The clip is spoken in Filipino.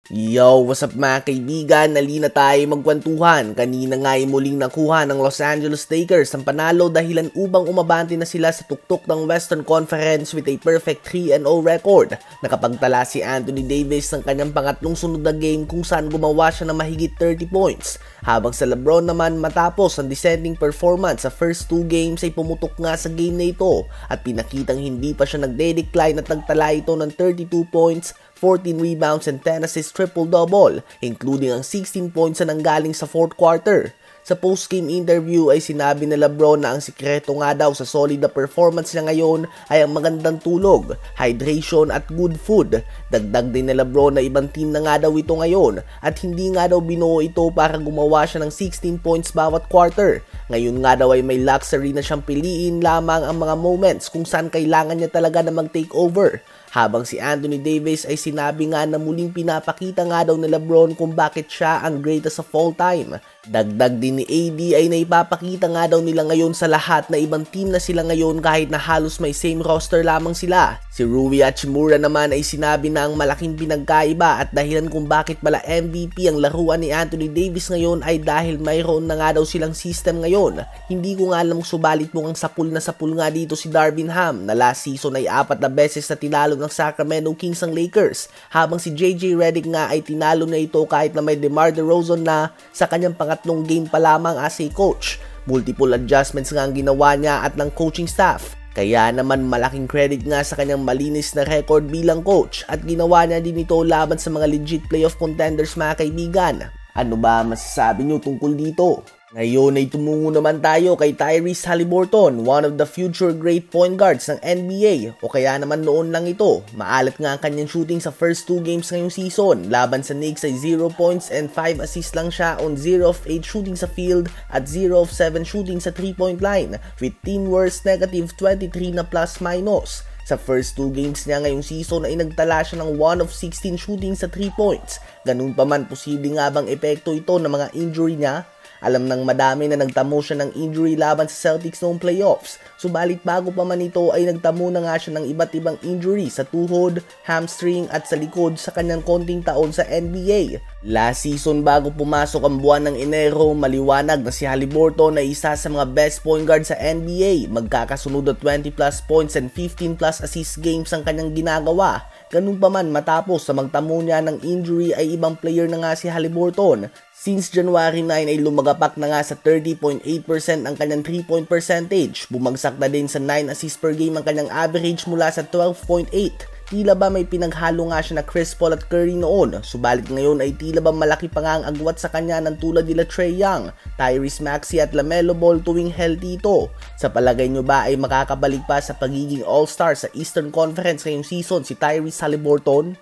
Yo, what's up mga kaibigan? Nalina tayo magkwentuhan. Kanina nga ay muling nakuha ng Los Angeles Lakers ang panalo dahilan upang umabante na sila sa tuktok ng Western Conference with a perfect 3-0 record. Nakapagtala si Anthony Davis ng kanyang pangatlong sunod na game kung saan gumawa siya ng mahigit 30 points. Habang sa LeBron naman matapos ang descending performance sa first 2 games ay pumutok nga sa game na ito at pinakitang hindi pa siya nagde-decline at nagtala ito ng 32 points, 14 rebounds and 10 assists triple-double, including ang 16 points na nanggaling sa fourth quarter. Sa post-game interview ay sinabi ni LeBron na ang sikreto nga daw sa solid na performance niya ngayon ay ang magandang tulog, hydration at good food. Dagdag din ni LeBron na ibang team na nga daw ito ngayon at hindi nga daw binuo ito para gumawa siya ng 16 points bawat quarter. Ngayon nga daw ay may luxury na siyang piliin lamang ang mga moments kung saan kailangan niya talaga na mag-take over. Habang si Anthony Davis ay sinabi nga na muling pinapakita nga daw ni LeBron kung bakit siya ang greatest of all time. Dagdag din ni AD ay naipapakita nga daw nila ngayon sa lahat na ibang team na sila ngayon kahit na halos may same roster lamang sila. Si Rui Hachimura naman ay sinabi na ang malaking pinagkaiba at dahilan kung bakit pala MVP ang laruan ni Anthony Davis ngayon ay dahil mayroon na nga daw silang system ngayon. Hindi ko nga alam subalit mukhang sapul nga dito si Darvin Ham na last season ay 4 na beses na tinalo ng Sacramento Kings ang Lakers, habang si JJ Redick nga ay tinalo na ito kahit na may DeMar DeRozan na sa kanyang pangatlong game pa lamang as a coach. Multiple adjustments nga ang ginawa niya at ng coaching staff. Kaya naman malaking credit nga sa kanyang malinis na record bilang coach at ginawa niya din ito laban sa mga legit playoff contenders mga kaibigan. Ano ba masasabi niyo tungkol dito? Ngayon ay tumungo naman tayo kay Tyrese Haliburton, one of the future great point guards ng NBA, o kaya naman noon lang ito. Maalat nga ang kanyang shooting sa first 2 games ngayong season. Laban sa Knicks ay 0 points and 5 assists lang siya on 0 of 8 shooting sa field at 0 of 7 shooting sa 3-point line with team worst negative 23 na plus-minus. Sa first 2 games niya ngayong season ay nagtala siya ng 1 of 16 shooting sa 3 points. Ganun pa man, posible nga bang epekto ito ng mga injury niya? Alam ng madami na nagtamo siya ng injury laban sa Celtics noong playoffs. Subalit bago pa man ito ay nagtamo na nga siya ng iba't ibang injury sa tuhod, hamstring at sa likod sa kanyang konting taon sa NBA. Last season bago pumasok ang buwan ng Enero, maliwanag na si Haliburton ay isa sa mga best point guard sa NBA. Magkakasunod na 20 plus points and 15 plus assist games ang kanyang ginagawa. Ganun pa man, matapos sa magtamo niya ng injury ay ibang player na nga si Haliburton. Since January 9 ay lumagapak na nga sa 30.8% ang kanyang 3-point percentage. Bumagsak na din sa 9 assists per game ang kanyang average mula sa 12.8. Tila ba may pinaghalo nga siya na Chris Paul at Curry noon. Subalit ngayon ay tila ba malaki pa nga ang agwat sa kanya ng tulad nila Trae Young, Tyrese Maxey at LaMelo Ball tuwing healthy ito. Sa palagay nyo ba ay makakabalik pa sa pagiging all-star sa Eastern Conference ngayong season si Tyrese Haliburton?